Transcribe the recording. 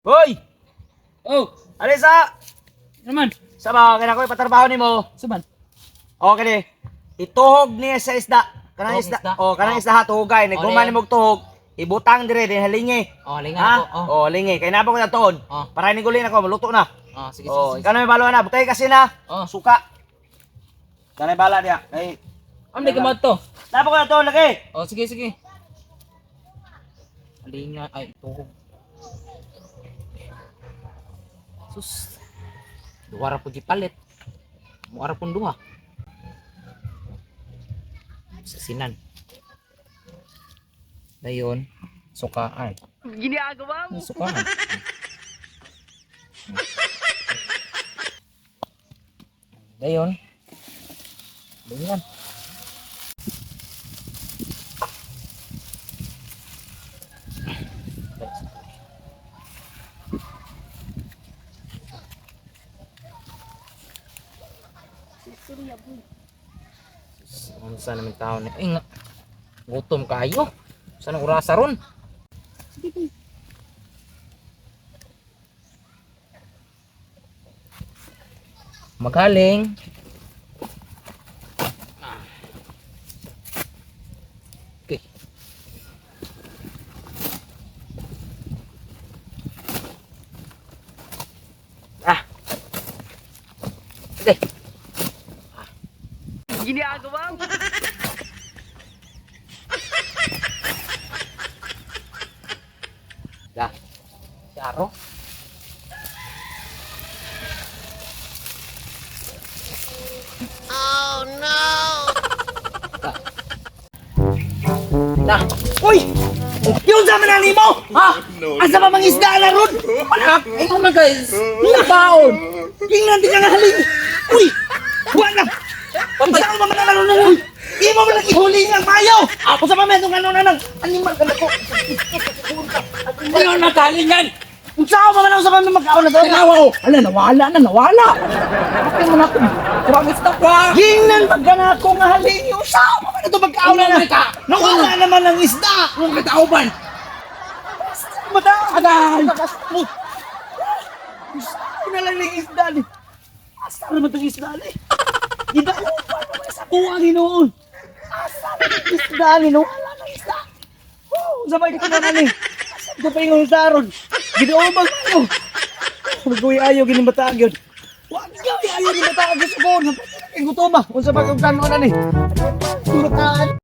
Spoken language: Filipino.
Hoy! Oh, Alisa! naman. Sa ba, kaya ko ipatrabaho ni mo. Saban. Okay di. Ituhog niya sa isda. Kanang Tuhog isda. isda? Oh, kanang Oh. isda ha, tuhogay. Naguma Oh, ni mo tuhog. Ibutang dire din halingi. Oh, lingan Ha? ako. Oh. Oh, lingi. Kaya napa ko na toon. Oh. Para ni gulin ako, maluto na. Oh, sige, Oh, sige. ikaw na may balo na. Butay kasi na. Oh. Suka. Kanay bala niya. Ay. Am di kamad to. Napa ko na toon lagi. Oh, sige, sige. Lingan ay tuhog. Sus. Duwara po gipalit. Muara pun duha. Sasinan. Dayon, sukaan. Ginagawa mo. Sukaan. Dayon. Lingan. Ano sa namin tao na gutom kayo. Saan ang orasa ron? Magaling. Okay. Ah. Okay. Ginagawa mo. Dah. Charo. Oh no! Dah. Uy! Yung sa manani mo! Ha? Asa pa mang isda na ron? Anak, ikaw na guys. Nakaon. Tingnan di ka nga haling! Uy! Wala! Asa pa man na ron? Uy! Di mo man ihuli ng mayo! Ako sa pamento nga nung nanang animal ka na ko! Ano nakalingan? Kung saan pa man ako sa pamento magkaon na to? Tinawa ko. Ala, nawala. Bakit mo na ako? Promise na ka. Tingnan pag ka na ako nga haling! Yung saan pa man ito magkaon na na? Nawala naman ng isda! Kung katauban. Mata! Agay. Pinalang ng isda ni! Asa naman itong isda ni? Gida ko pa naman sa kuha ni noon! Asa naman itong isda ni noon? Wala ng isda! Sabay ka na ni! Asa ito pa yung daron? Ginoobag ko! Magkuhi ayaw ginimbataag yun! Wag ayaw ginimbataag yun sa buwan! Ang gutom ba? Kung sa bagong kanon na ni! Ginimbataag!